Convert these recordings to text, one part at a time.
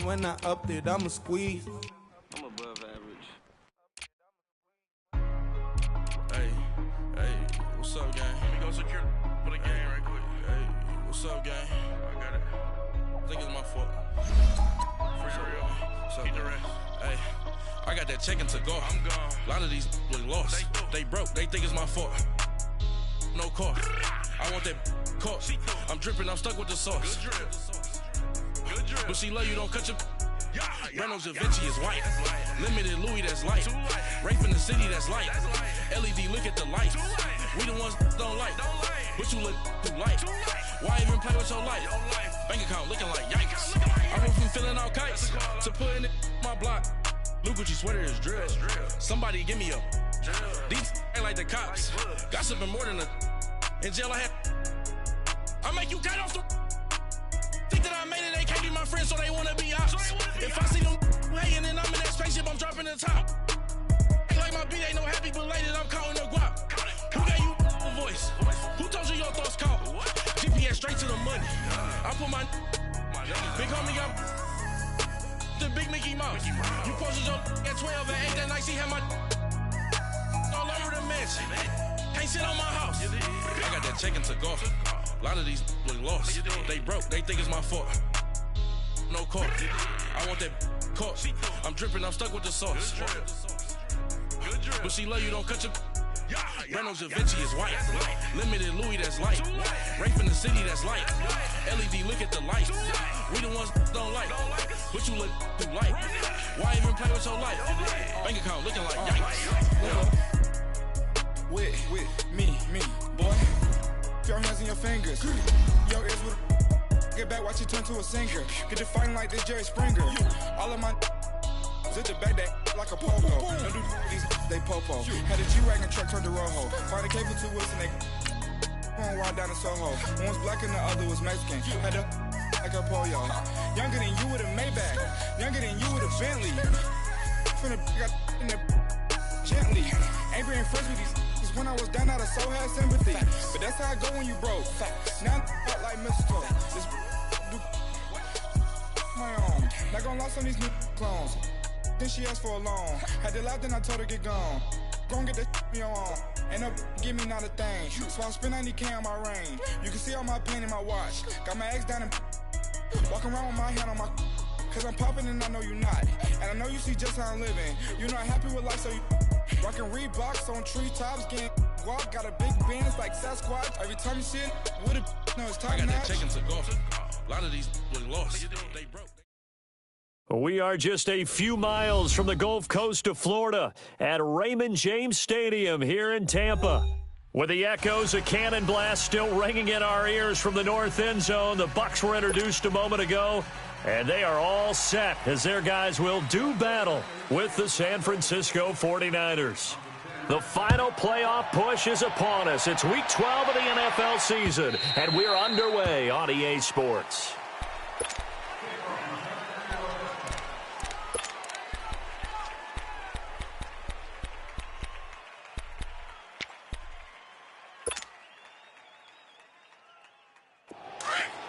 when I upped it, I'ma squeeze. I'm above average. Hey, what's up, gang? Let me go secure for the game right quick. Hey, what's up, gang? I got it. I think it's my fault. Free real. Keep the rest. Hey, I got that check-in to go. I'm gone. A lot of these look lost. They broke. They think it's my fault. No car. I want that car. I'm dripping. I'm stuck with the sauce. Good drip. But she love you. Don't cut your. Reynolds Da Vinci is white. Limited Louis, that's light. Rape in the city, that's light. LED, look at the lights. We the ones don't like. But you look too light. Why even play with your life? Bank account looking like yikes. I went from filling out kites to putting it in my block. Luke Gucci sweater is drill. Somebody give me a. These ain't like the cops. Gossiping more than a. In jail I had. I make you cut off the. Think that I made it, they can't be my friends, so they wanna be ops. If I see them hanging and I'm in that spaceship, I'm dropping the top. Ain't like my beat ain't no happy, but later I'm counting the guap. Who gave you a voice? Who told you your thoughts count? GPS straight to the money. I put my big homie up the big Mickey Mouse. You posted your at 12 and 8 that night, she had my all over the mansion. Can't sit on my house. I got that check-in to go. A lot of these look lost. They broke. They think it's my fault. No car. I want that car. I'm dripping. I'm stuck with the sauce. But she love you. Don't cut your. Reynolds Da Vinci is white. Limited Louis, that's light. Rape in the city, that's light. LED, look at the lights. We the ones don't like. But you look too light. Why even play with your life? Bank account looking like yikes. With me, boy. Your hands and your fingers. Your ears with get back, watch you turn to a singer. Get to fighting like this Jerry Springer. All of my zip the back that like a popo. Don't do these they popo. Had a G-Wagon truck turned to Rojo. Find a cable 2 wheels and they going wild down in Soho. One was black and the other was Mexican. Had a like a pollo. Younger than you with a Maybach. Younger than you with a Bentley. Finna got in there gently. Ain't being friends with these. When I was down, I so had sympathy. But that's how I go when you broke. Now I'm like mistletoe. This my own. Not gonna lost on these new clones. Then she asked for a loan. Had to laugh, then I told her get gone. Gon' get that me on. Ain't no give me not a thing. So I spend 90K on my range. You can see all my pain in my watch. Got my ex down and walking around with my hand on my. Cause I'm popping and I know you not. And I know you see just how I'm living. You're not happy with life, so you. Rockin' Reeboks on treetops, getting guap, got a big band, it's like Sasquatch. Every time you see it, with a no, it's time. I got that check-in to go. A lot of these look lost. They broke. We are just a few miles from the Gulf Coast of Florida at Raymond James Stadium here in Tampa. With the echoes of cannon blast still ringing in our ears from the north end zone, the Bucs were introduced a moment ago, and they are all set as their guys will do battle with the San Francisco 49ers. The final playoff push is upon us. It's Week 12 of the NFL season, and we're underway on EA Sports.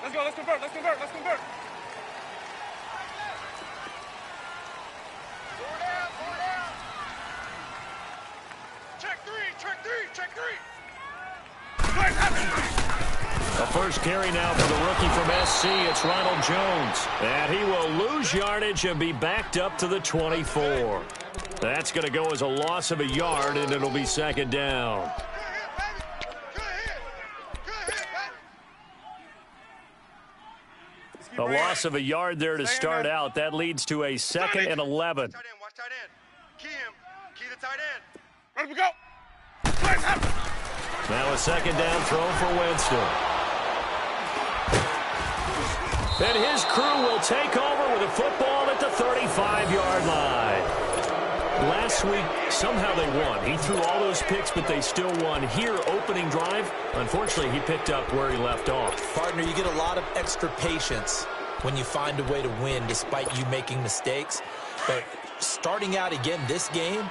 Let's go, let's convert. Check three. The first carry now for the rookie from SC. It's Ronald Jones. And he will lose yardage and be backed up to the 24. That's going to go as a loss of a yard, and it'll be second down. A loss of a yard there to start out. That leads to a 2nd and 11. Watch tight end. Key the tight end. Ready to go. Now a second down throw for Winston. And his crew will take over with a football at the 35-yard line. Last week, somehow they won. He threw all those picks, but they still won. Here, opening drive, unfortunately, he picked up where he left off. Partner, you get a lot of extra patience when you find a way to win despite you making mistakes. But starting out again this game,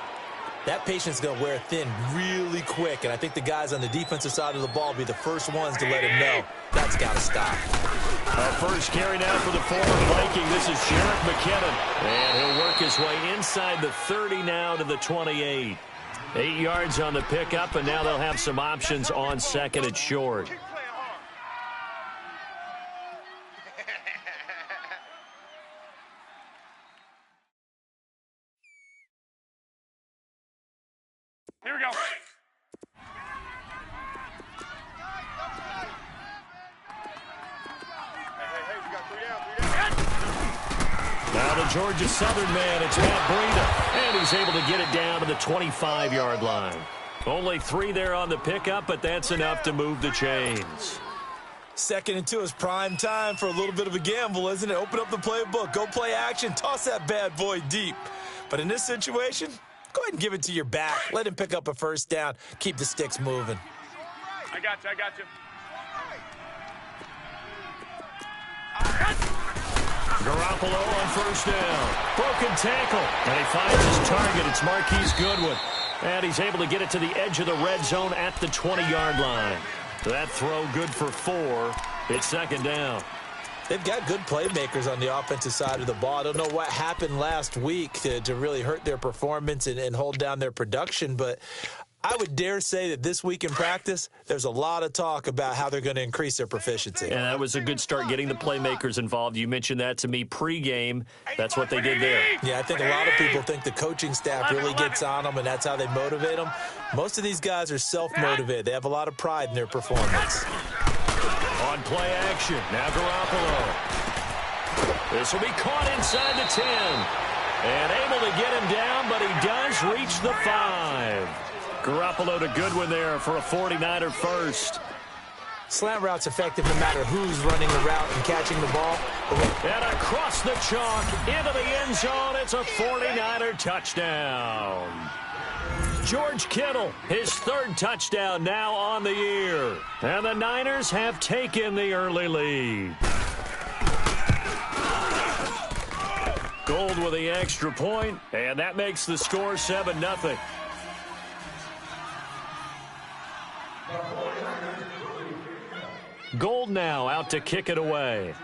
that patience is going to wear thin really quick, and I think the guys on the defensive side of the ball will be the first ones to let him know that's got to stop. First carry now for the former Viking. This is Jarrett McKinnon, and he'll work his way inside the 30 now to the 28. 8 yards on the pickup, and now they'll have some options on second and short. Here we go. Hey, we got 3 down. Now the Georgia Southern man, it's Matt Breida, and he's able to get it down to the 25-yard line. Only 3 there on the pickup, but that's enough to move the chains. 2nd and 2 is prime time for a little bit of a gamble, isn't it? Open up the playbook, go play action, toss that bad boy deep. But in this situation, go ahead and give it to your back. Let him pick up a first down. Keep the sticks moving. I got you. Garoppolo on first down. Broken tackle. And he finds his target. It's Marquise Goodwin. And he's able to get it to the edge of the red zone at the 20-yard line. That throw good for 4. It's 2nd down. They've got good playmakers on the offensive side of the ball. I don't know what happened last week to really hurt their performance and hold down their production, but I would dare say that this week in practice, there's a lot of talk about how they're going to increase their proficiency. And that was a good start getting the playmakers involved. You mentioned that to me pregame. That's what they did there. Yeah, I think a lot of people think the coaching staff really gets on them, and that's how they motivate them. Most of these guys are self-motivated. They have a lot of pride in their performance. On play action, now Garoppolo. This will be caught inside the 10. And able to get him down, but he does reach the 5. Garoppolo to Goodwin there for a 49er first. Slant route's effective no matter who's running the route and catching the ball. And across the chalk, into the end zone, it's a 49er touchdown. George Kittle, his 3rd touchdown now on the year. And the Niners have taken the early lead. Gold with the extra point, and that makes the score 7-0. Gold now out to kick it away.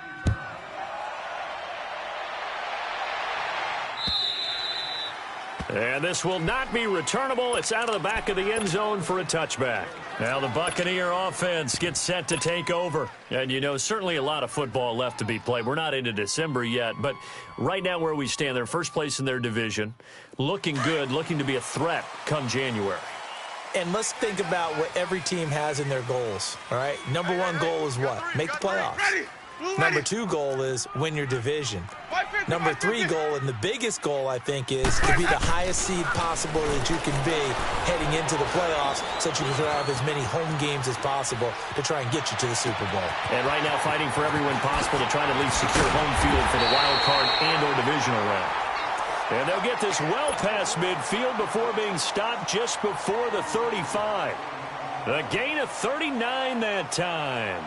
And this will not be returnable. It's out of the back of the end zone for a touchback. Now the Buccaneer offense gets set to take over. And, you know, certainly a lot of football left to be played. We're not into December yet, but right now where we stand, they're first place in their division. Looking good, looking to be a threat come January. And let's think about what every team has in their goals, all right? Number 1 goal is what? Make the playoffs. Number 2 goal is win your division. Number 3 goal, and the biggest goal, I think, is to be the highest seed possible that you can be heading into the playoffs so that you can have as many home games as possible to try and get you to the Super Bowl. And right now fighting for every win possible to try to at least secure home field for the wild card and or divisional round. And they'll get this well past midfield before being stopped just before the 35. A gain of 39 that time.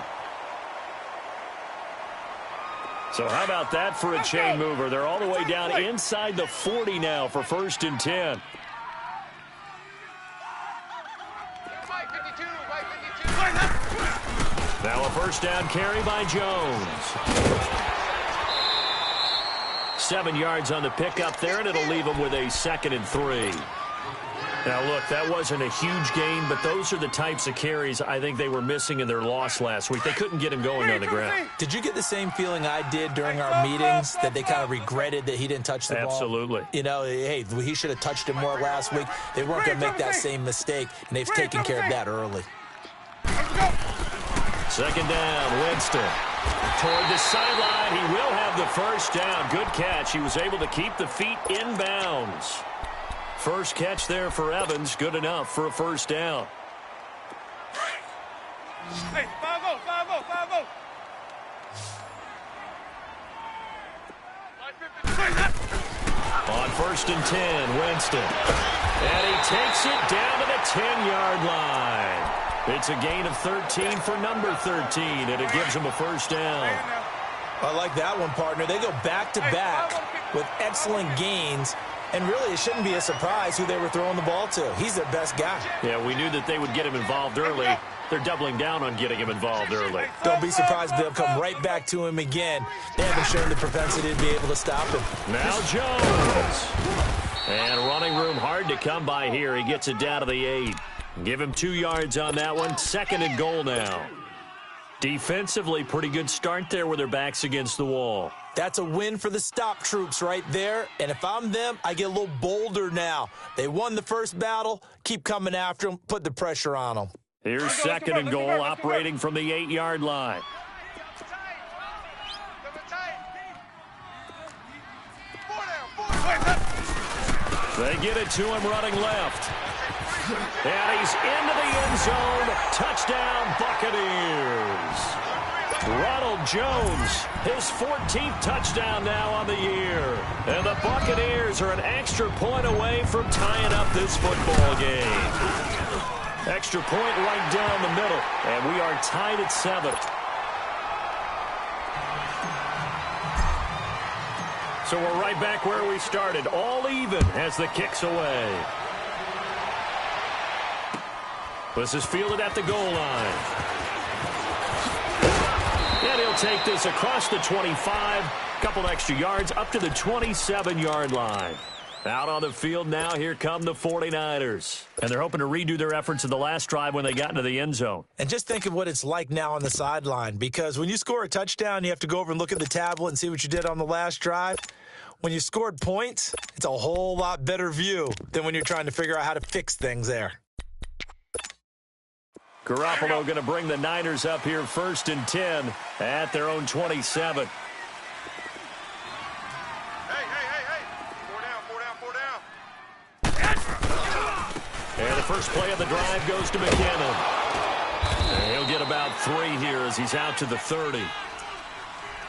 So how about that for a chain mover? They're all the way down inside the 40 now for 1st and 10. Now a first down carry by Jones. 7 yards on the pickup there, and it'll leave him with a 2nd and 3. Now, look, that wasn't a huge gain, but those are the types of carries I think they were missing in their loss last week. They couldn't get him going on the ground. Did you get the same feeling I did during our meetings, that they kind of regretted that he didn't touch the ball? Absolutely. You know, hey, he should have touched it more last week. They weren't going to make that same mistake, and they've taken care of that early. 2nd down, Winston. Toward the sideline, he will have the first down. Good catch. He was able to keep the feet in bounds. First catch there for Evans. Good enough for a first down. Hey, 5-0, 5-0, 5-0. On 1st and 10, Winston. And he takes it down to the 10-yard line. It's a gain of 13 for number 13, and it gives him a first down. I like that one, partner. They go back-to-back with excellent gains, And really, it shouldn't be a surprise who they were throwing the ball to. He's their best guy. Yeah, we knew that they would get him involved early. They're doubling down on getting him involved early. Don't be surprised if they'll come right back to him again. They haven't shown the propensity to be able to stop him. Now Jones. And running room hard to come by here. He gets it down to the 8. Give him 2 yards on that one. 2nd and goal now. Defensively, pretty good start there with their backs against the wall. That's a win for the stop troops right there. And if I'm them, I get a little bolder now. They won the first battle. Keep coming after them. Put the pressure on them. Here's 2nd and goal, operating from the 8-yard line. They get it to him running left. And he's into the end zone. Touchdown, Buccaneers. Ronald Jones, his 14th touchdown now on the year. And the Buccaneers are an extra point away from tying up this football game. Extra point right down the middle. And we are tied at 7. So we're right back where we started. All even as the kick's away. This is fielded at the goal line. And he'll take this across the 25. Couple extra yards up to the 27-yard line. Out on the field now, here come the 49ers. And they're hoping to redo their efforts in the last drive when they got into the end zone. And just think of what it's like now on the sideline, because when you score a touchdown, you have to go over and look at the tablet and see what you did on the last drive. When you scored points, it's a whole lot better view than when you're trying to figure out how to fix things there. Garoppolo going to bring the Niners up here 1st and 10 at their own 27. And the first play of the drive goes to McKinnon. And he'll get about 3 here as he's out to the 30.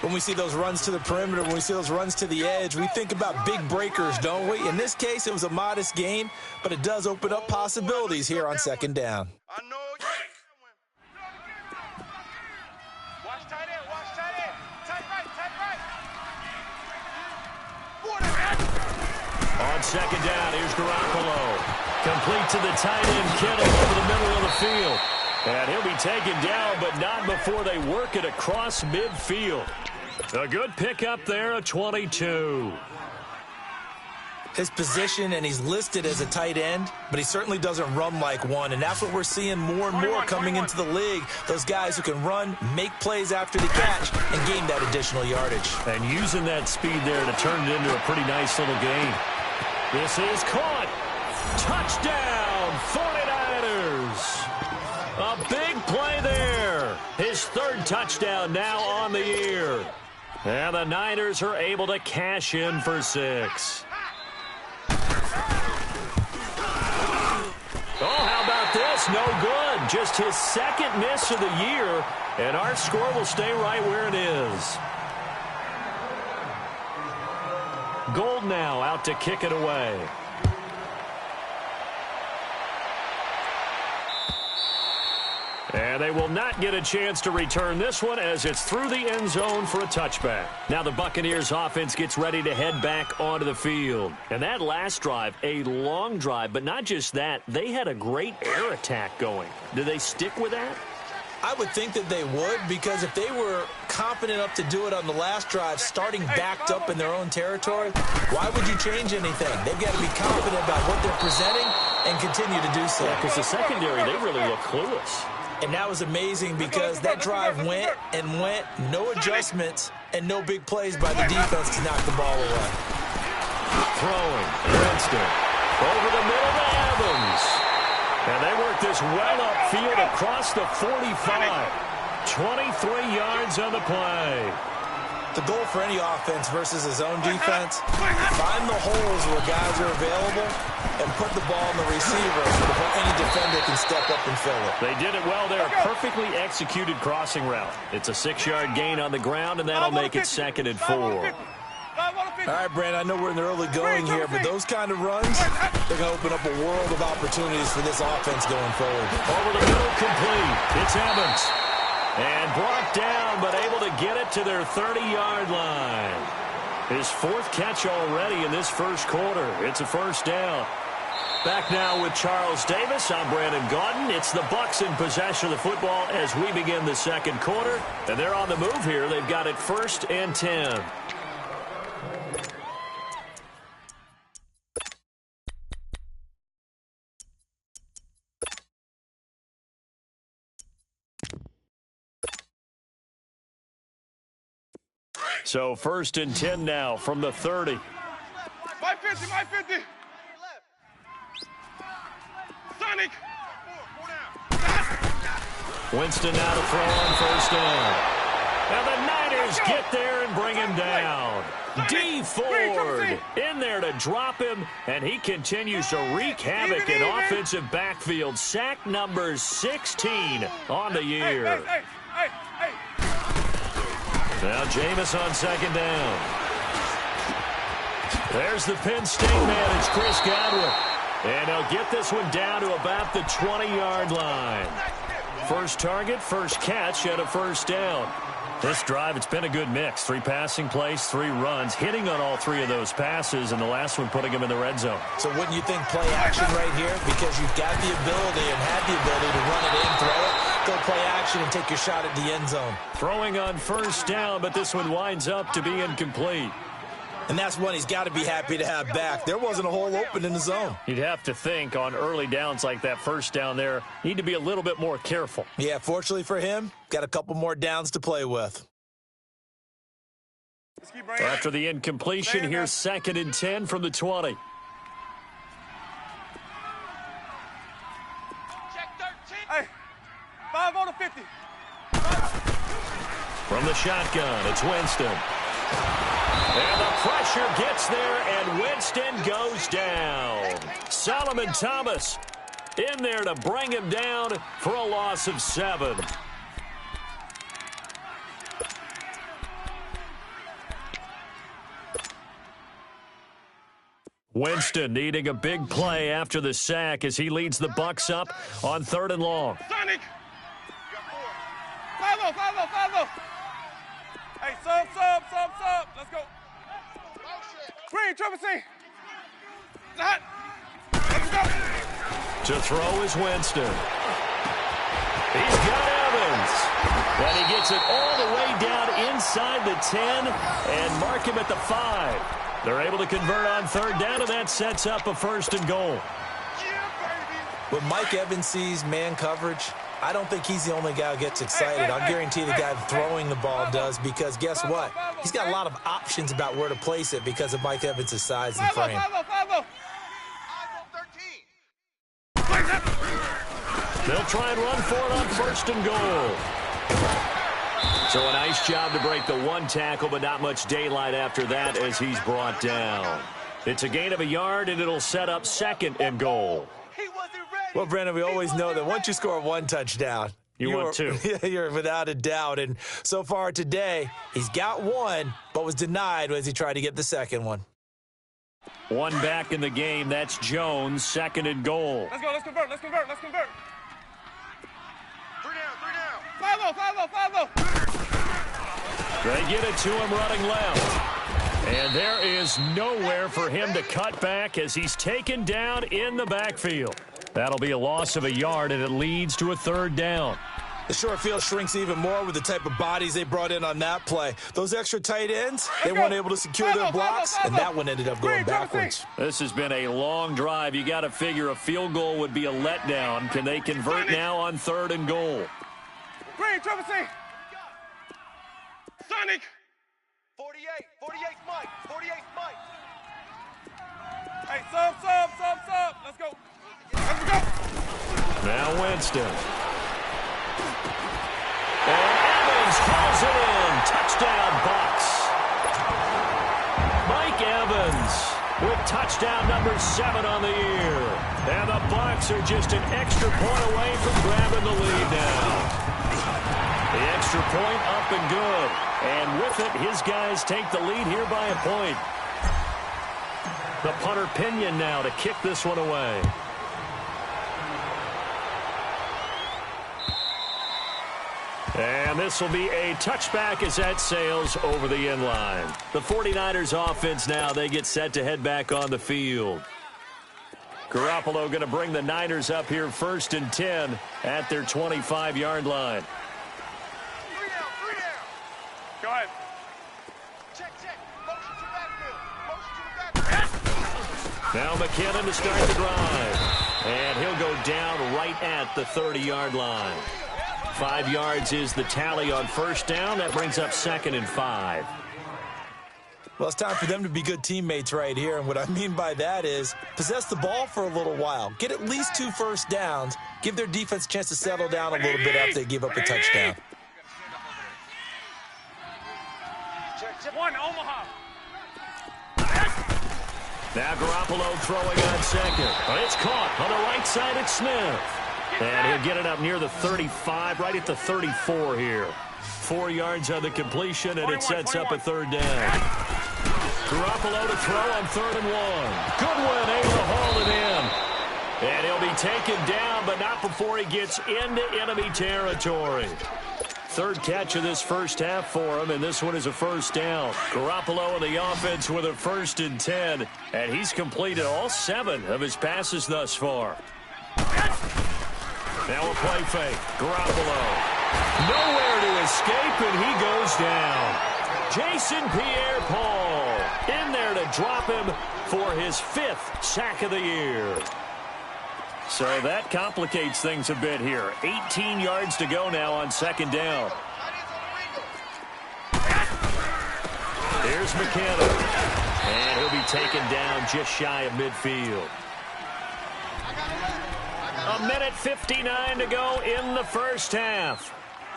When we see those runs to the perimeter, when we see those runs to the edge, we think about big breakers, don't we? In this case, it was a modest gain, but it does open up possibilities here on 2nd down. I know. Watch tight end. Watch tight end. Tight right. Tight right. On 2nd down, here's Garoppolo. Complete to the tight end, Kittle over the middle of the field. And he'll be taken down, but not before they work it across midfield. A good pickup there, a 22. His position, and he's listed as a tight end, but he certainly doesn't run like one, and that's what we're seeing more and more coming into the league. Those guys who can run, make plays after the catch, and gain that additional yardage. And using that speed there to turn it into a pretty nice little game. This is caught. Touchdown, 49ers. A big play there. His 3rd touchdown now on the year. And the Niners are able to cash in for 6. Oh, how about this? No good. Just his 2nd miss of the year. And our score will stay right where it is. Gold now out to kick it away. And they will not get a chance to return this one as it's through the end zone for a touchback. Now the Buccaneers offense gets ready to head back onto the field. And that last drive, a long drive, but not just that, they had a great air attack going. Do they stick with that? I would think that they would, because if they were confident enough to do it on the last drive, starting backed up in their own territory, why would you change anything? They've got to be confident about what they're presenting and continue to do so. Because the secondary, they really look clueless. And that was amazing because that drive went and went, no adjustments, and no big plays by the defense to knock the ball away. Throwing, Winston, over the middle to Evans. And they work this well upfield across the 45. 23 yards on the play. The goal for any offense versus his own defense, find the holes where guys are available and put the ball in the receiver before any defender can step up and fill it. They did it well there. Perfectly executed crossing route. It's a 6-yard gain on the ground, and that'll make it 2nd and 4. All right, Brandon, I know we're in the early going here, but those kind of runs, they're going to open up a world of opportunities for this offense going forward. Over the middle, complete. It's Evans. And brought down, but able to get it to their 30-yard line. His fourth catch already in this first quarter. It's a first down. Back now with Charles Davis. I'm Brandon Gaudin. It's the Bucs in possession of the football as we begin the second quarter. And they're on the move here. They've got it 1st and 10. So 1st and 10 now from the 30. 550, 550. Sonic. Winston now to throw on 1st down. And the Niners get there and bring him down. D. Ford in there to drop him, and he continues to wreak havoc in offensive backfield. Sack number 16 on the year. Now Jameis on 2nd down. There's the Penn State man. It's Chris Godwin. And he'll get this one down to about the 20-yard line. First target, first catch, and a 1st down. This drive, it's been a good mix. 3 passing plays, 3 runs, hitting on all 3 of those passes, and the last one putting him in the red zone. So wouldn't you think play action right here? Because you've got the ability and had the ability to run it in, throw it, go play action, and take your shot at the end zone. Throwing on 1st down, but this one winds up to be incomplete. And that's one he's got to be happy to have back. There wasn't a hole open in the zone. You'd have to think on early downs like that 1st down there, need to be a little bit more careful. Yeah, fortunately for him, got a couple more downs to play with. After the incompletion, here's 2nd and 10 from the 20. Hey, 5 on the 50. From the shotgun, it's Winston. And the pressure gets there, and Winston goes down. Solomon Thomas in there to bring him down for a loss of 7. Winston needing a big play after the sack as he leads the Bucs up on 3rd and long. Sonic. 5-0, 5-0, 5-0. Hey, sub. Let's go. Green, triple C. Hot. Let's go. To throw is Winston. He's got Evans. And he gets it all the way down inside the 10 and mark him at the 5. They're able to convert on 3rd down, and that sets up a 1st and goal. When Mike Evans sees man coverage, I don't think he's the only guy who gets excited. I'll guarantee the guy throwing the ball does, because guess what? He's got a lot of options about where to place it because of Mike Evans' size and frame. They'll try and run for it on 1st and goal. So a nice job to break the 1 tackle, but not much daylight after that as he's brought down. It's a gain of a yard, and it'll set up 2nd and goal. Well, Brandon, we always know that once you score 1 touchdown, you want 2. You're without a doubt. And so far today, he's got 1, but was denied as he tried to get the 2nd one. 1 back in the game. That's Jones, 2nd and goal. Let's go. Let's convert. 3 down. 5-0. They get it to him running left. And there is nowhere for him to cut back as he's taken down in the backfield. That'll be a loss of a yard, and it leads to a 3rd down. The short field shrinks even more with the type of bodies they brought in on that play. Those extra tight ends, they weren't able to secure their blocks, and that one ended up going backwards. This has been a long drive. You got to figure a field goal would be a letdown. Can they convert now on 3rd and goal? Green, triple C. Sonic. 48 Mike. Hey, sub. Let's go. Now Winston. And Evans calls it in. Touchdown, Bucs. Mike Evans with touchdown number 7 on the year. And the Bucs are just an extra point away from grabbing the lead now. The extra point up and good. And with it, his guys take the lead here by a point. The punter Pinion now to kick this one away. And this will be a touchback as that sails over the end line. The 49ers offense now, they get set to head back on the field. Garoppolo going to bring the Niners up here 1st and 10 at their 25-yard line. 3 down, 3 down. Go ahead. Check. Motion to backfield. Now McKinnon to start the drive. And he'll go down right at the 30-yard line. 5 yards is the tally on 1st down. That brings up 2nd and 5. Well, it's time for them to be good teammates right here. And what I mean by that is possess the ball for a little while. Get at least 2 first downs. Give their defense a chance to settle down a little bit after they give up a touchdown. Check. 1, Omaha. Now Garoppolo throwing on 2nd. But it's caught on the right side at Smith. And he'll get it up near the 35, right at the 34 here. 4 yards on the completion, and it sets up a 3rd down. Garoppolo to throw on 3rd and 1. Goodwin able to haul it in. And he'll be taken down, but not before he gets into enemy territory. 3rd catch of this first half for him, and this one is a 1st down. Garoppolo and the offense with a 1st and 10, and he's completed all 7 of his passes thus far. Now a play fake. Garoppolo. Nowhere to escape, and he goes down. Jason Pierre-Paul in there to drop him for his 5th sack of the year. So that complicates things a bit here. 18 yards to go now on 2nd down. Here's McKinnon. And he'll be taken down just shy of midfield. 1:59 to go in the first half.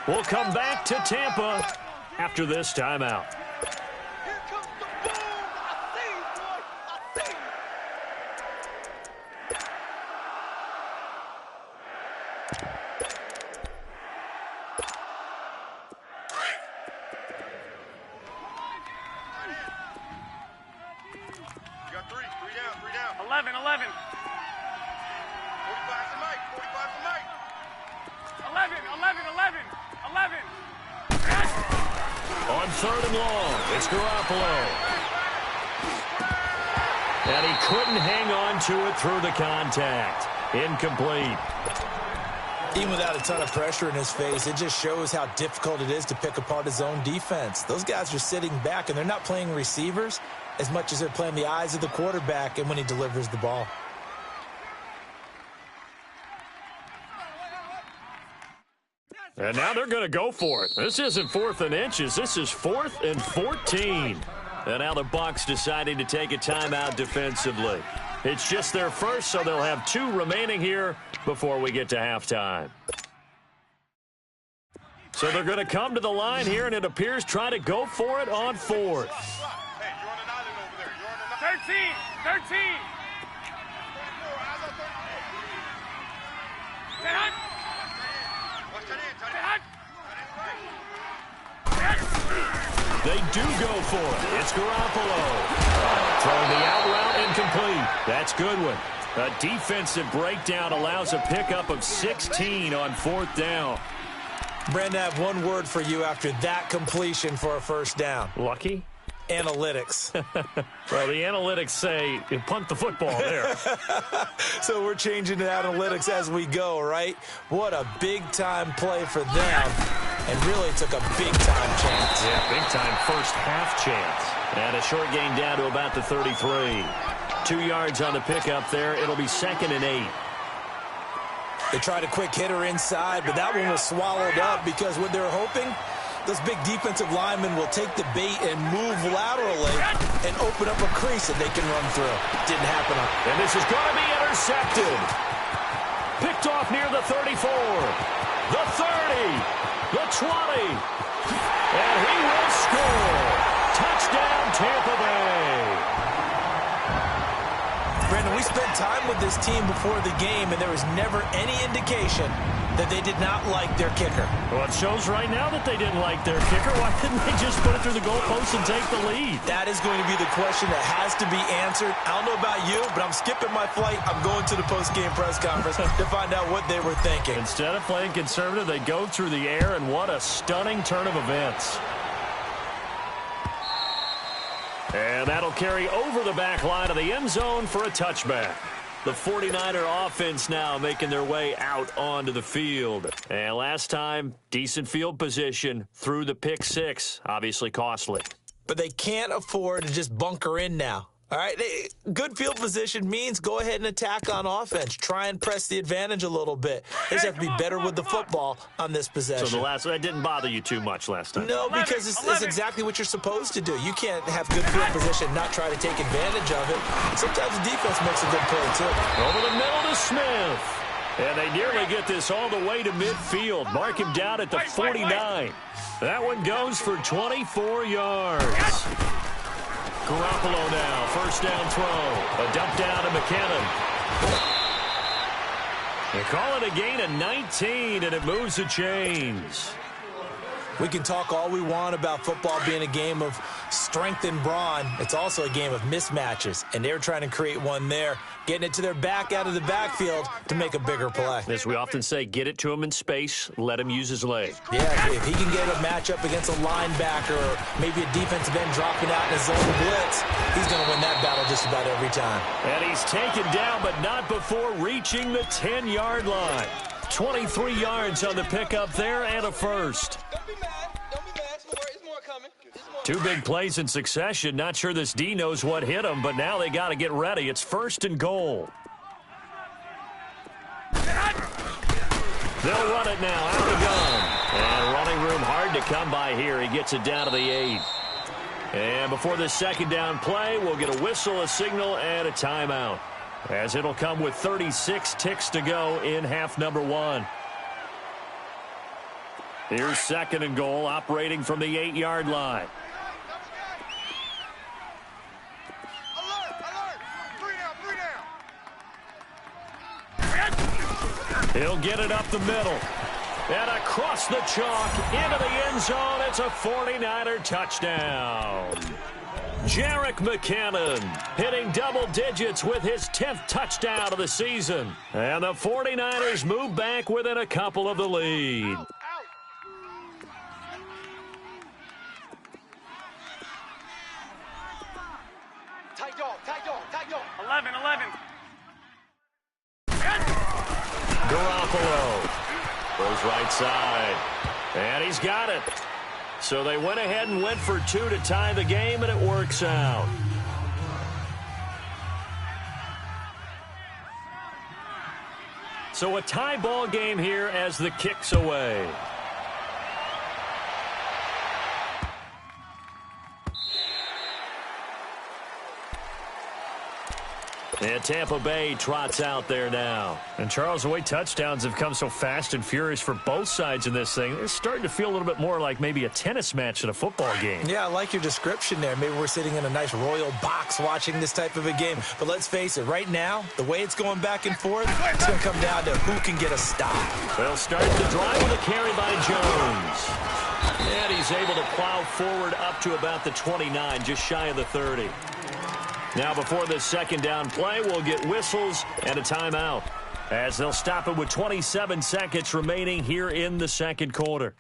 We'll come back to Tampa after this timeout. You got 3 down. 11. 45 to Mike. 11. On 3rd and long, it's Garoppolo. And he couldn't hang on to it through the contact. Incomplete. Even without a ton of pressure in his face, it just shows how difficult it is to pick apart his own defense. Those guys are sitting back, and they're not playing receivers as much as they're playing the eyes of the quarterback and when he delivers the ball. And now they're going to go for it. This isn't 4th and inches. This is 4th and 14. And now the Bucs deciding to take a timeout defensively. It's just their first, so they'll have 2 remaining here before we get to halftime. So they're going to come to the line here, and it appears try to go for it on 4th. Hey, you're on an island over there. You're on an 13. They do go for it. It's Garoppolo. Throwing the out route incomplete. That's Goodwin. A defensive breakdown allows a pickup of 16 on 4th down. Brandon, I have one word for you after that completion for a 1st down. Lucky? Analytics. Well, the analytics say you punt the football there. So we're changing to analytics as we go, right? What a big-time play for them. And really took a big-time chance. Yeah, big-time first half chance. And a short gain down to about the 33. 2 yards on the pickup there. It'll be 2nd and 8. They tried a quick hitter inside, but that one was swallowed up because what they're hoping, those big defensive linemen will take the bait and move laterally and open up a crease that they can run through. Didn't happen. And this is going to be intercepted. Picked off near the 34. The 30. The 20. And he will score. Touchdown, Tampa Bay. Brandon, we spent time with this team before the game, and there was never any indication that they did not like their kicker. Well, it shows right now that they didn't like their kicker. Why didn't they just put it through the goalpost and take the lead? That is going to be the question that has to be answered. I don't know about you, but I'm skipping my flight. I'm going to the post-game press conference to find out what they were thinking. Instead of playing conservative, they go through the air, and what a stunning turn of events. And that'll carry over the back line of the end zone for a touchback. The 49er offense now making their way out onto the field. And last time, decent field position through the pick six. Obviously costly. But they can't afford to just bunker in now. All right, good field position means go ahead and attack on offense. Try and press the advantage a little bit. They just have to be better with the football on this possession. So that didn't bother you too much last time? No, because it's exactly what you're supposed to do. You can't have good field position and not try to take advantage of it. Sometimes the defense makes a good play, too. Over the middle to Smith. And they nearly get this all the way to midfield. Mark him down at the 49. That one goes for 24 yards. Garoppolo now, first down throw. A dump down to McKinnon. They call it a gain of 19, and it moves the chains. We can talk all we want about football being a game of strength and brawn. It's also a game of mismatches, and they're trying to create one there, getting it to their back out of the backfield to make a bigger play. As we often say, get it to him in space, let him use his leg. Yeah, if he can get a matchup against a linebacker or maybe a defensive end dropping out in a zone blitz, he's going to win that battle just about every time. And he's taken down, but not before reaching the 10-yard line. 23 yards on the pickup there and a first. Don't be mad. Don't be mad. It's more coming. Two big plays in succession. Not sure this D knows what hit him, but now they got to get ready. It's first and goal. They'll run it now out of the gun. And running room hard to come by here. He gets it down to the 8. And before this second down play, we'll get a whistle, a signal, and a timeout, as it'll come with 36 ticks to go in half number 1. Here's second and goal, operating from the 8-yard line. He'll get it up the middle. And across the chalk into the end zone. It's a 49er touchdown. Jerick McKinnon hitting double digits with his 10th touchdown of the season. And the 49ers move back within a couple of the lead. Tight dog. 11. Garoppolo goes right side. And he's got it. So they went ahead and went for 2 to tie the game, and it works out. So a tie ball game here as the kick's away. And Tampa Bay trots out there now. And, Charles, the way touchdowns have come so fast and furious for both sides in this thing, it's starting to feel a little bit more like maybe a tennis match than a football game. Yeah, I like your description there. Maybe we're sitting in a nice royal box watching this type of a game. But let's face it, right now, the way it's going back and forth, it's going to come down to who can get a stop. They'll start the drive with a carry by Jones. And he's able to plow forward up to about the 29, just shy of the 30. Now, before this second down play, we'll get whistles and a timeout, as they'll stop it with 27 seconds remaining here in the second quarter.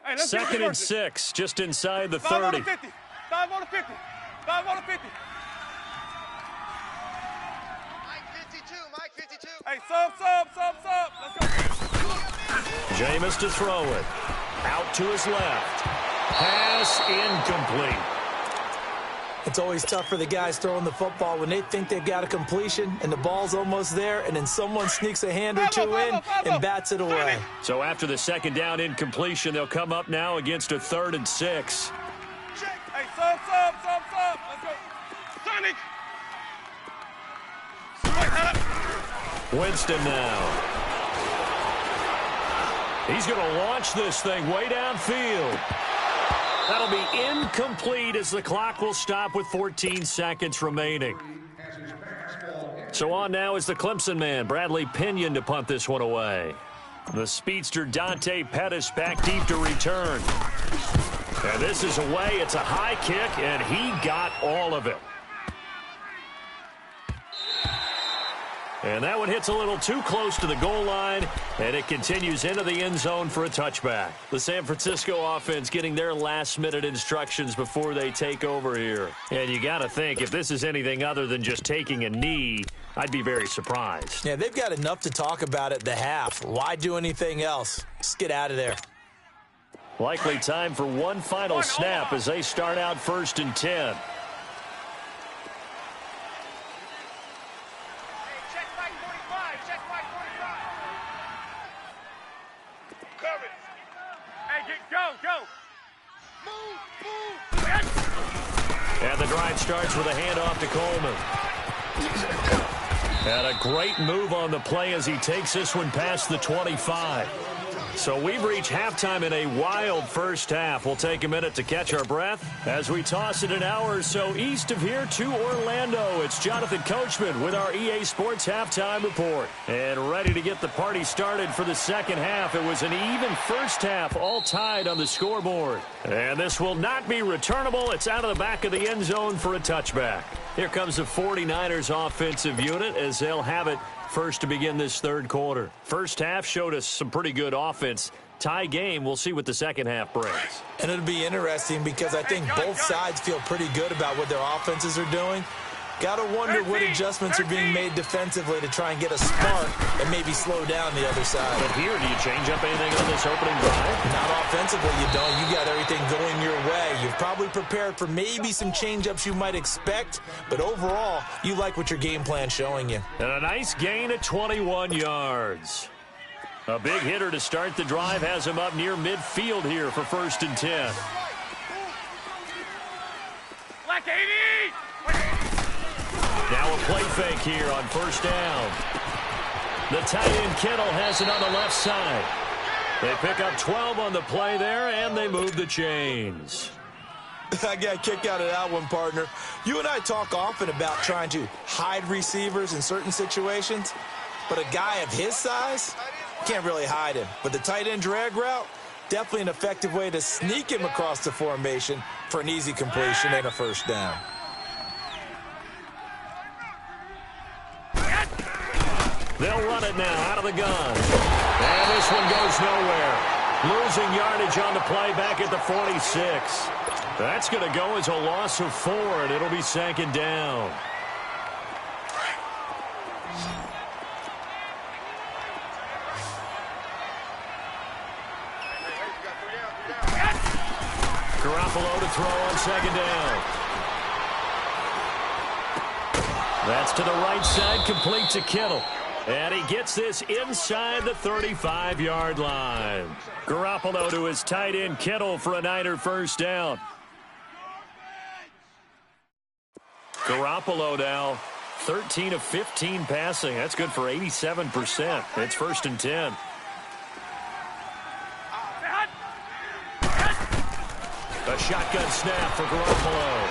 Hey, Second and 6, just inside the 30. 5 on the 50. 5 on the 50. 5 on the 50. Mike 52. Hey, sub. Let's go. Jameis to throw it. Out to his left. Pass incomplete. It's always tough for the guys throwing the football when they think they've got a completion and the ball's almost there, and then someone sneaks a hand or two in and bats it away. So after the second down incompletion, they'll come up now against a 3rd and 6. Hey, sub. Let's go. Sonic. Winston now. He's going to launch this thing way downfield. That'll be incomplete as the clock will stop with 14 seconds remaining. So on now is the Clemson man, Bradley Pinion, to punt this one away. The speedster Dante Pettis back deep to return. And this is away. It's a high kick, and he got all of it. And that one hits a little too close to the goal line, and it continues into the end zone for a touchback. The San Francisco offense getting their last-minute instructions before they take over here. And you got to think, if this is anything other than just taking a knee, I'd be very surprised. Yeah, they've got enough to talk about at the half. Why do anything else? Just get out of there. Likely time for one final snap as they start out 1st and 10. And the drive starts with a handoff to Coleman. And a great move on the play as he takes this one past the 25. So we've reached halftime in a wild first half. We'll take a minute to catch our breath as we toss it an hour or so east of here to Orlando. It's Jonathan Coachman with our EA Sports Halftime Report. And ready to get the party started for the second half. It was an even first half, all tied on the scoreboard. And this will not be returnable. It's out of the back of the end zone for a touchback. Here comes the 49ers offensive unit as they'll have it first to begin this third quarter. First half showed us some pretty good offense. Tie game, we'll see what the second half brings. And it'll be interesting because I think both sides feel pretty good about what their offenses are doing. Got to wonder what adjustments are being made defensively to try and get a spark and maybe slow down the other side. But here, do you change up anything on this opening drive? Not offensively, you don't. You got everything going your way. You've probably prepared for maybe some change-ups you might expect, but overall, you like what your game plan's showing you. And a nice gain of 21 yards. A big hitter to start the drive has him up near midfield here for 1st and 10. Black 80! Now a play fake here on 1st down. The tight end Kittle has it on the left side. They pick up 12 on the play there, and they move the chains. I got a kick out of that one, partner. You and I talk often about trying to hide receivers in certain situations, but a guy of his size can't really hide him. But the tight end drag route, definitely an effective way to sneak him across the formation for an easy completion and a 1st down. They'll run it now out of the gun. And this one goes nowhere. Losing yardage on the play back at the 46. That's going to go as a loss of 4, and it'll be 2nd down. Garoppolo to throw on 2nd down. That's to the right side, complete to Kittle. And he gets this inside the 35-yard line. Garoppolo to his tight end Kittle for a Niner 1st down. Garoppolo now 13 of 15 passing. That's good for 87%. It's 1st and 10. A shotgun snap for Garoppolo.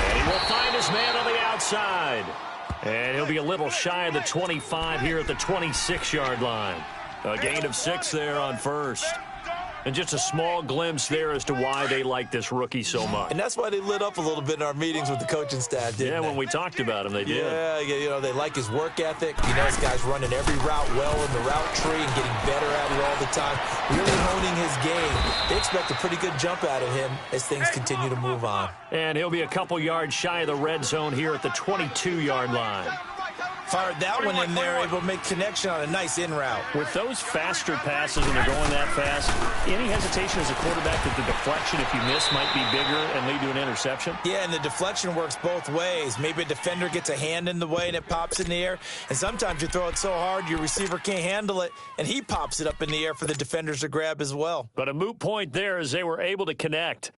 And he will find his man on the outside. And he'll be a little shy of the 25 here at the 26-yard line. A gain of 6 there on 1st. And just a small glimpse there as to why they like this rookie so much. And that's why they lit up a little bit in our meetings with the coaching staff, didn't they? Yeah, when we talked about him, they did. Yeah, you know, they like his work ethic. You know, this guy's running every route well in the route tree and getting better at it all the time. Really honing his game. They expect a pretty good jump out of him as things continue to move on. And he'll be a couple yards shy of the red zone here at the 22-yard line. Fired that one in there, able to make connection on a nice in route. With those faster passes when they're going that fast, any hesitation as a quarterback that the deflection, if you miss, might be bigger and lead to an interception? Yeah, and the deflection works both ways. Maybe a defender gets a hand in the way and it pops in the air. And sometimes you throw it so hard your receiver can't handle it, and he pops it up in the air for the defenders to grab as well. But a moot point there as they were able to connect.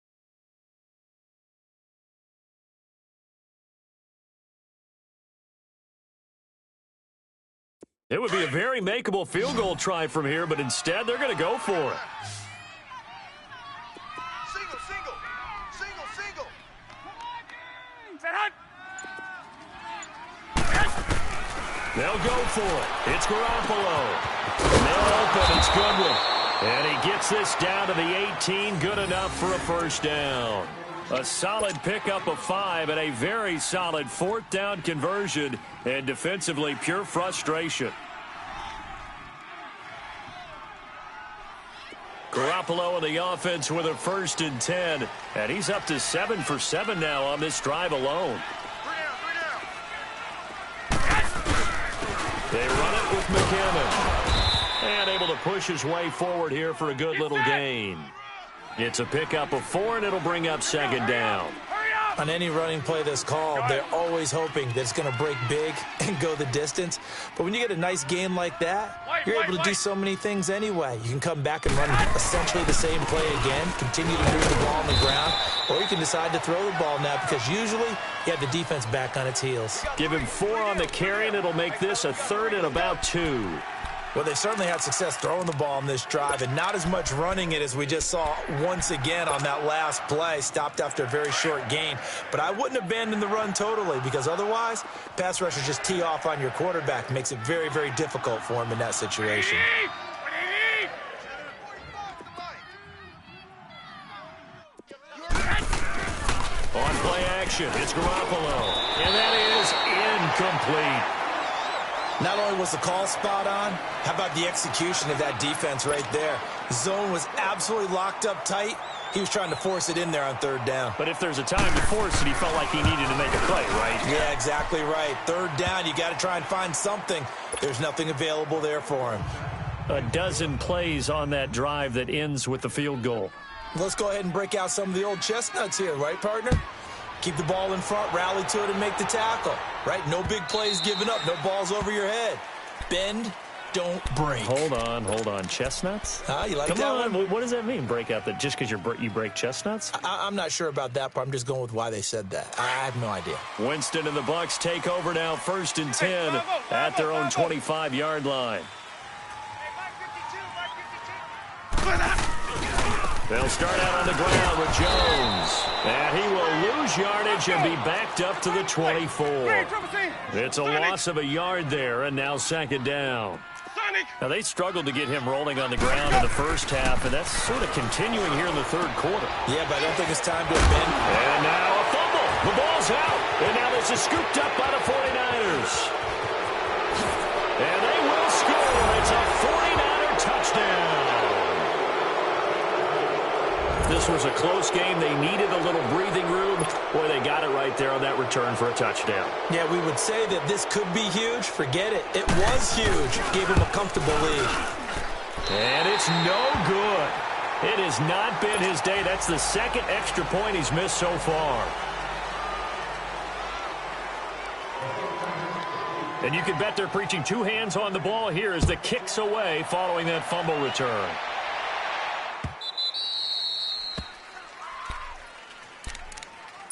It would be a very makeable field goal try from here, but instead they're going to go for it. Single, single. Single, single. Set hunt. They'll go for it. It's Garoppolo. And they'll open. It's Goodwin. And he gets this down to the 18. Good enough for a first down. A solid pickup of 5 and a very solid fourth down conversion. And defensively, pure frustration. Garoppolo in the offense with a 1st and 10. And he's up to 7 for 7 now on this drive alone. They run it with McKinnon. And able to push his way forward here for a good little gain. It's a pickup of 4, and it'll bring up 2nd down. On any running play that's called, they're always hoping that it's going to break big and go the distance. But when you get a nice gain like that, you're able to do so many things anyway. You can come back and run essentially the same play again, continue to move the ball on the ground, or you can decide to throw the ball now because usually you have the defense back on its heels. Give him 4 on the carry, and it'll make this a 3rd and about 2. Well, they certainly had success throwing the ball on this drive and not as much running it as we just saw once again on that last play. Stopped after a very short gain. But I wouldn't abandon the run totally because otherwise, pass rushers just tee off on your quarterback. Makes it very, very difficult for him in that situation. On play action, it's Garoppolo. And that is incomplete. Not only was the call spot on, how about the execution of that defense right there? The zone was absolutely locked up tight. He was trying to force it in there on 3rd down. But if there's a time to force it, he felt like he needed to make a play, right? Yeah, exactly right. 3rd down, you got to try and find something. There's nothing available there for him. A dozen plays on that drive that ends with the field goal. Let's go ahead and break out some of the old chestnuts here, right, partner? Keep the ball in front, rally to it, and make the tackle, right? No big plays given up, no balls over your head. Bend, don't break. Hold on. Chestnuts? You like Come that on. one? What does that mean, break out? That just because you break chestnuts? I'm not sure about that, but I'm just going with why they said that. I have no idea. Winston and the Bucs take over now, 1st and 10 at their own 25-yard line. They'll start out on the ground with Jones. And he will lose yardage and be backed up to the 24. It's a loss of a yard there, and now 2nd down. Now, they struggled to get him rolling on the ground in the first half, and that's sort of continuing here in the 3rd quarter. Yeah, but I don't think it's time to abandon. And now a fumble. The ball's out. And now this is scooped up by the 49ers. And they will score. It's a 49er touchdown. This was a close game. They needed a little breathing room. Boy, they got it right there on that return for a touchdown. Yeah, we would say that this could be huge. Forget it. It was huge. Gave him a comfortable lead. And it's no good. It has not been his day. That's the 2nd extra point he's missed so far. And you can bet they're preaching 2 hands on the ball here as the kick's away following that fumble return.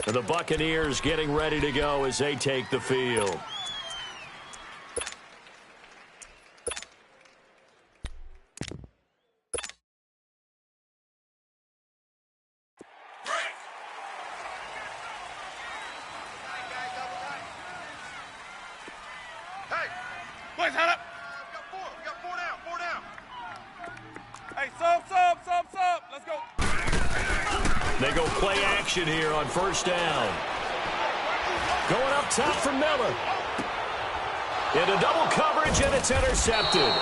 The Buccaneers getting ready to go as they take the field. Hey, Boys, head up. we got 4 down, 4 down. Hey, sub. Let's go. They go play action here on 1st down. Going up top for Miller. Into double coverage, and it's intercepted.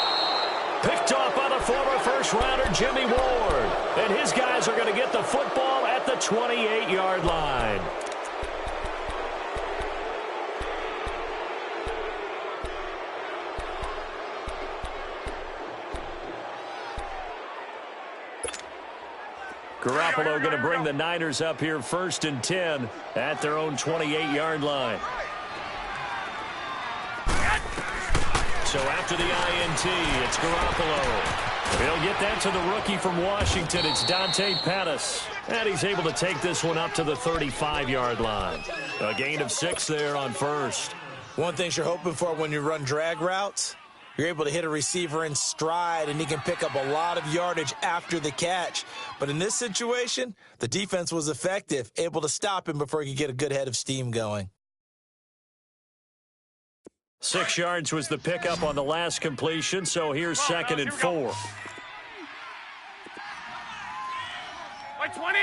Picked off by the former first-rounder Jimmy Ward. And his guys are going to get the football at the 28-yard line. Garoppolo going to bring the Niners up here 1st and 10 at their own 28-yard line. So after the INT, it's Garoppolo. He'll get that to the rookie from Washington. It's Dante Pettis. And he's able to take this one up to the 35-yard line. A gain of 6 there on 1st. One thing you're hoping for when you run drag routes, You're able to hit a receiver in stride, and he can pick up a lot of yardage after the catch. But in this situation, the defense was effective, able to stop him before he could get a good head of steam going. 6 yards was the pickup on the last completion, so here's 2nd and 4. Wait, 20!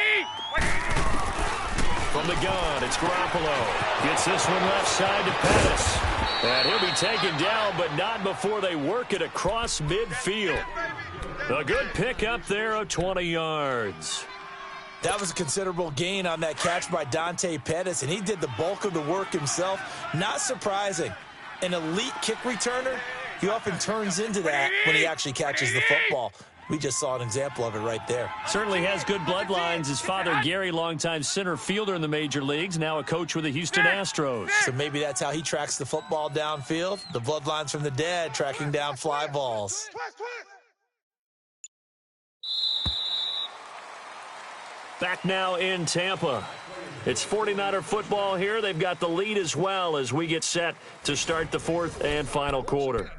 From the gun, it's Garoppolo. Gets this one left side to Pettis. And he'll be taken down, but not before they work it across midfield. A good pickup there of 20 yards. That was a considerable gain on that catch by Dante Pettis, and he did the bulk of the work himself. Not surprising. An elite kick returner, he often turns into that when he actually catches the football. We just saw an example of it right there. Certainly has good bloodlines. His father, Gary, longtime center fielder in the major leagues, now a coach with the Houston Astros. So maybe that's how he tracks the football downfield. The bloodlines from the dad tracking down fly balls. Back now in Tampa. It's 49er football here. They've got the lead as well as we get set to start the 4th and final quarter.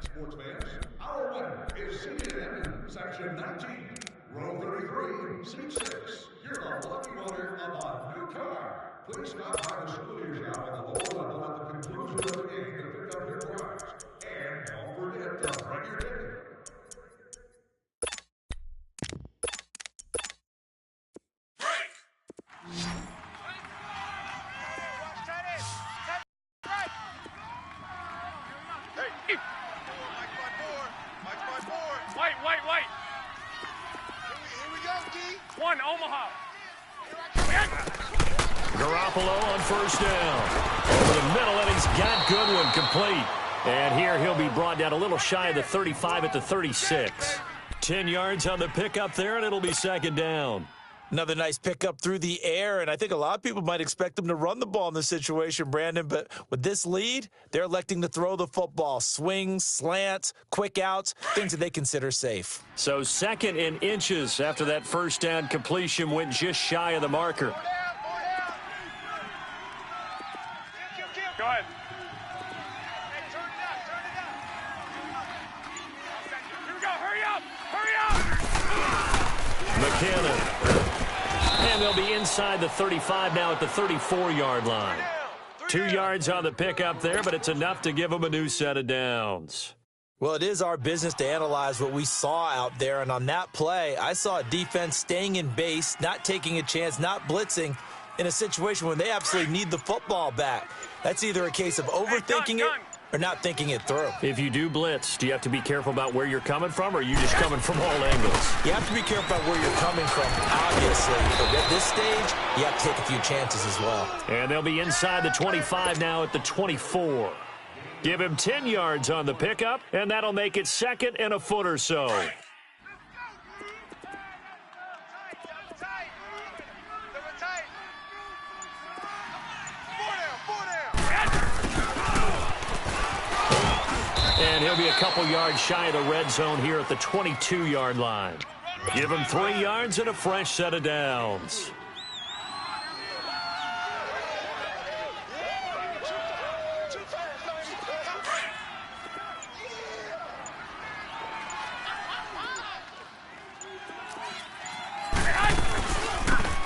Our winner is seated in Section 19, row 33, seat 6. You're the lucky winner of a new car. Please stop by the studios now on the lower level at the conclusion of the game to pick up your prize. And don't forget to bring your ticket. One, Omaha. Garoppolo on 1st down. Over the middle, and he's got Goodwin complete. And here he'll be brought down a little shy of the 35 at the 36. 10 yards on the pickup there, and it'll be 2nd down. Another nice pickup through the air, and I think a lot of people might expect them to run the ball in this situation, Brandon, but with this lead, they're electing to throw the football. Swings, slants, quick outs, things that they consider safe. So 2nd in inches after that 1st down completion went just shy of the marker. Go ahead. Here we go. Hurry up. Hurry up. McKinnon. And they'll be inside the 35 now at the 34-yard line. 2 yards on the pickup there, but it's enough to give them a new set of downs. Well, it is our business to analyze what we saw out there, and on that play, I saw a defense staying in base, not taking a chance, not blitzing in a situation when they absolutely need the football back. That's either a case of overthinking it or not thinking it through. If you do blitz, do you have to be careful about where you're coming from, or are you just coming from all angles? You have to be careful about where you're coming from, obviously. But at this stage, you have to take a few chances as well. And they'll be inside the 25 now at the 24. Give him 10 yards on the pickup, and that'll make it 2nd and a foot or so. And he'll be a couple yards shy of the red zone here at the 22-yard line. Give him 3 yards and a fresh set of downs.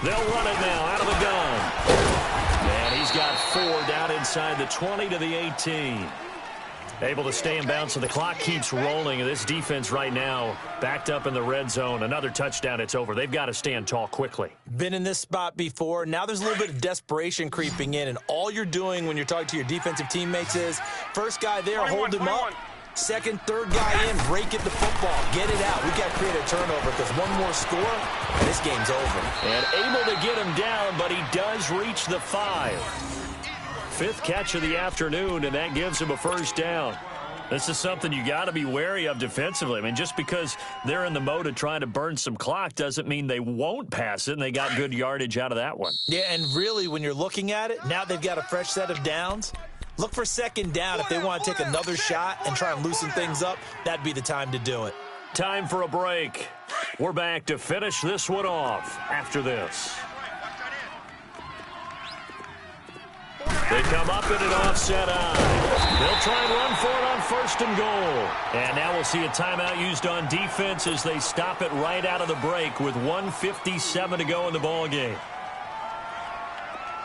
They'll run it now out of the gun. And he's got 4 down inside the 20 to the 18. Able to stay in bounds, so the clock keeps rolling. And this defense right now backed up in the red zone. Another touchdown, it's over. They've got to stand tall quickly. Been in this spot before. Now there's a little bit of desperation creeping in, and all you're doing when you're talking to your defensive teammates is first guy there, hold him up. Second, third guy in, break it the football. Get it out. We've got to create a turnover because one more score, and this game's over. And able to get him down, but he does reach the 5. 5th catch of the afternoon, and that gives him a first down. This is something you got to be wary of defensively. I mean, just because they're in the mode of trying to burn some clock doesn't mean they won't pass it, and they got good yardage out of that one. Yeah, and really, when you're looking at it, now they've got a fresh set of downs. Look for 2nd down if they want to take another shot and try and loosen things up. That'd be the time to do it. Time for a break. We're back to finish this one off after this. They come up in an offset eye. They'll try and run for it on 1st and goal. And now we'll see a timeout used on defense as they stop it right out of the break with 1:57 to go in the ballgame.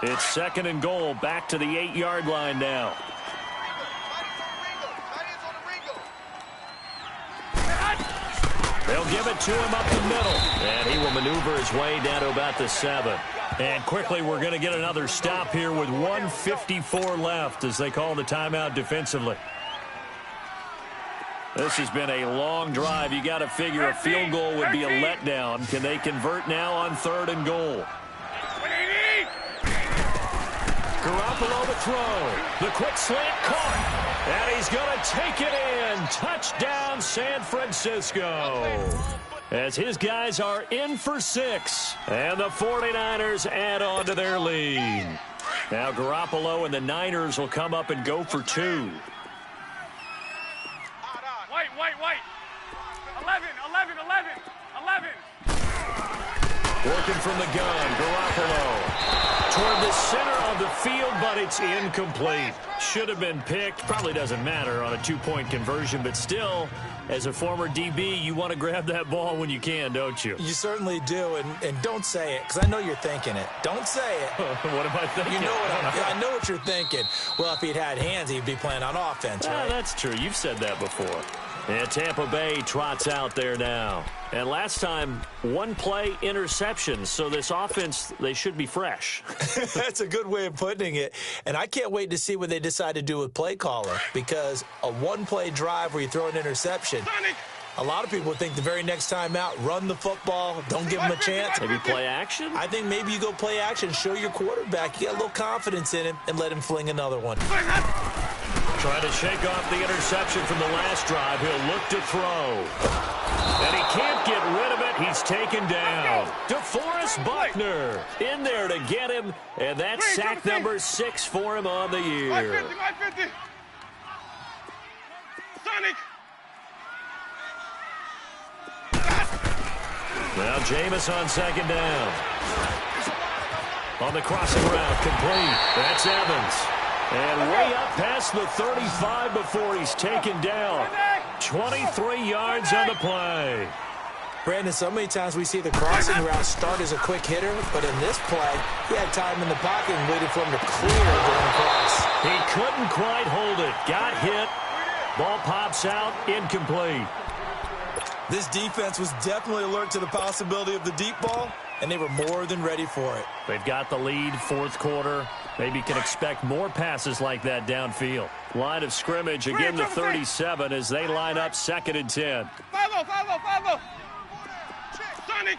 It's 2nd and goal, back to the 8-yard line now. They'll give it to him up the middle. And he will maneuver his way down to about the 7. And quickly we're going to get another stop here with 1:54 left as they call the timeout defensively. This has been a long drive. You got to figure a field goal would be a letdown. Can they convert now on 3rd and goal? Garoppolo to throw. The quick slant caught. And he's going to take it in. Touchdown, San Francisco. As his guys are in for 6. And the 49ers add on to their lead. Now Garoppolo and the Niners will come up and go for 2. Wait. 11. Working from the gun, Garoppolo. Toward the center of the field, but it's incomplete. Should have been picked. Probably doesn't matter on a 2-point conversion, but still, as a former DB, you want to grab that ball when you can, don't you? You certainly do, and don't say it, because I know you're thinking it. Don't say it. What am I thinking? You know I know what you're thinking. Well, if he'd had hands, he'd be playing on offense, right? That's true. You've said that before. And Tampa Bay trots out there now. And last time, 1-play interception. So this offense, they should be fresh. That's a good way of putting it. And I can't wait to see what they decide to do with play caller. Because a 1-play drive where you throw an interception, a lot of people think the very next time out, run the football, don't give them a chance. Maybe play action? I think maybe you go play action, show your quarterback. You got a little confidence in him, and let him fling another one. Trying to shake off the interception from the last drive. He'll look to throw. And he can't get rid of it. He's taken down. DeForest Buckner in there to get him. And that's sack number 6 for him on the year. 50. Sonic. Now Jameis on 2nd down. On the crossing route, complete. That's Evans. And way up past the 35 before he's taken down. 23 yards on the play. Brandon, so many times we see the crossing route start as a quick hitter, but in this play, he had time in the pocket and waited for him to clear going across. He couldn't quite hold it. Got hit. Ball pops out, incomplete. This defense was definitely alert to the possibility of the deep ball, and they were more than ready for it. They've got the lead, 4th quarter. Maybe can expect more passes like that downfield. Line of scrimmage, again the 37 as they line up 2nd and 10. Follow. Sonic.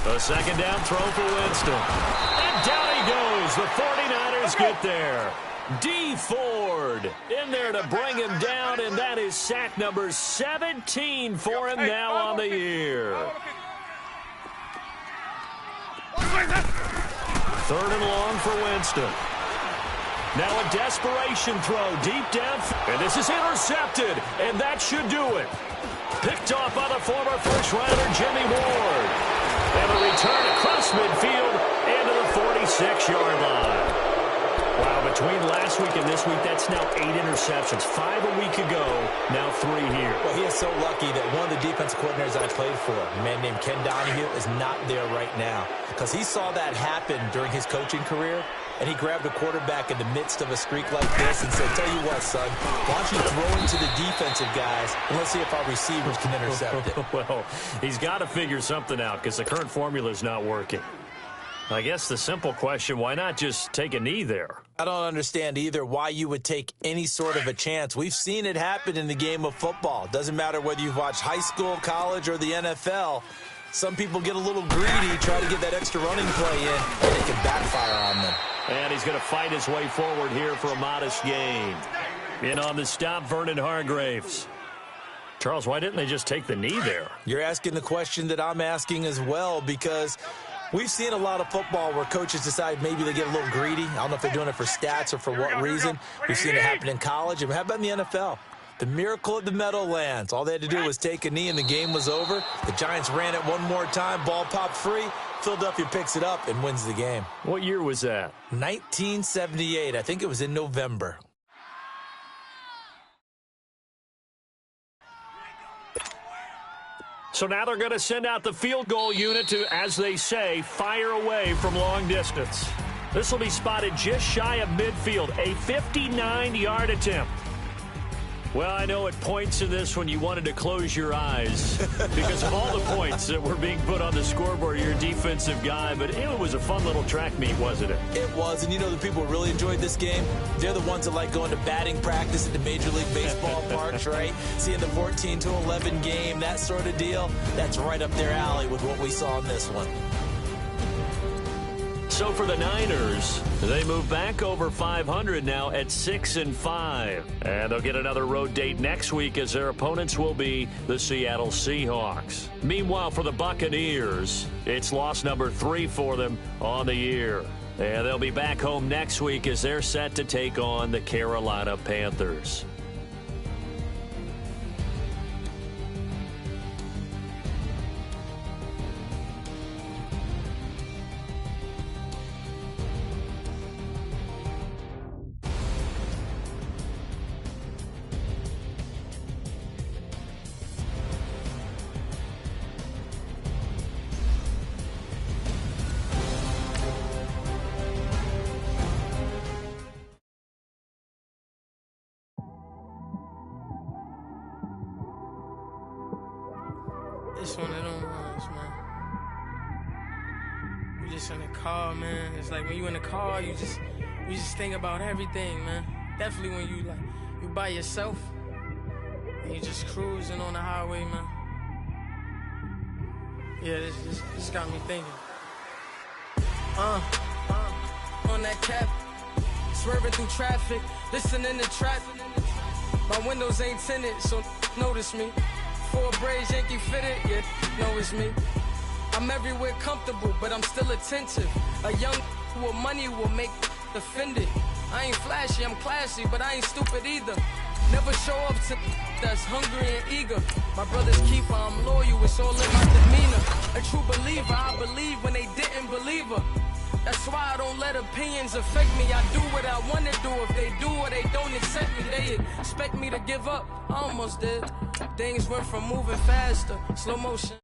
A 2nd down throw for Winston. And down he goes. The 49ers get there. D. Ford in there to bring him down, and that is sack number 17 for him now on the year. 3rd and long for Winston. Now a desperation throw deep down. And this is intercepted, and that should do it. Picked off by the former first-rounder Jimmy Ward. And a return across midfield into the 46-yard line. Wow, between last week and this week, that's now 8 interceptions. 5 a week ago, now 3 here. Well, he is so lucky that one of the defense coordinators I played for, a man named Ken Donahue, is not there right now. Because he saw that happen during his coaching career, and he grabbed a quarterback in the midst of a streak like this and said, tell you what, son, why don't you throw into the defensive guys, and let's see if our receivers can intercept it. Well, he's got to figure something out because the current formula is not working. I guess the simple question, why not just take a knee there? I don't understand either why you would take any sort of a chance. We've seen it happen in the game of football. Doesn't matter whether you've watched high school, college, or the NFL. Some people get a little greedy, try to get that extra running play in, and it can backfire on them. And he's going to fight his way forward here for a modest gain. In on the stop, Vernon Hargraves. Charles, why didn't they just take the knee there? You're asking the question that I'm asking as well, because we've seen a lot of football where coaches decide maybe they get a little greedy. I don't know if they're doing it for stats or for what reason. We've seen it happen in college. And how about in the NFL? The miracle at the Meadowlands. All they had to do was take a knee and the game was over. The Giants ran it one more time. Ball popped free. Philadelphia picks it up and wins the game. What year was that? 1978. I think it was in November. So now they're going to send out the field goal unit to, as they say, fire away from long distance. This will be spotted just shy of midfield, a 59-yard attempt. Well, I know at points in this when you wanted to close your eyes because of all the points that were being put on the scoreboard. You're a defensive guy, but it was a fun little track meet, wasn't it? It was, and you know the people who really enjoyed this game? They're the ones that like going to batting practice at the Major League Baseball parks, right? Seeing the 14-11 game, that sort of deal. That's right up their alley with what we saw in this one. So for the Niners, they move back over 500 now at 6-5. And they'll get another road date next week as their opponents will be the Seattle Seahawks. Meanwhile, for the Buccaneers, it's loss number 3 for them on the year. And they'll be back home next week as they're set to take on the Carolina Panthers. It's one of them ones, man. You just in the car, man. It's like when you in the car, you just think about everything, man. Definitely when you by yourself and you just cruising on the highway, man. Yeah, this got me thinking. On that cap, swerving through traffic, listening to traffic. My windows ain't tinted, so notice me. 4 braids, Yankee fitted, yeah, know it's me. I'm everywhere comfortable, but I'm still attentive. A young with money will make offended. I ain't flashy, I'm classy, but I ain't stupid either. Never show up to that's hungry and eager. My brother's keeper, I'm loyal, it's all in my demeanor. A true believer, I believe when they didn't believe her. That's why I don't let opinions affect me. I do what I want to do. If they do or they don't accept me, they expect me to give up. I almost did. Things went from moving faster, slow motion.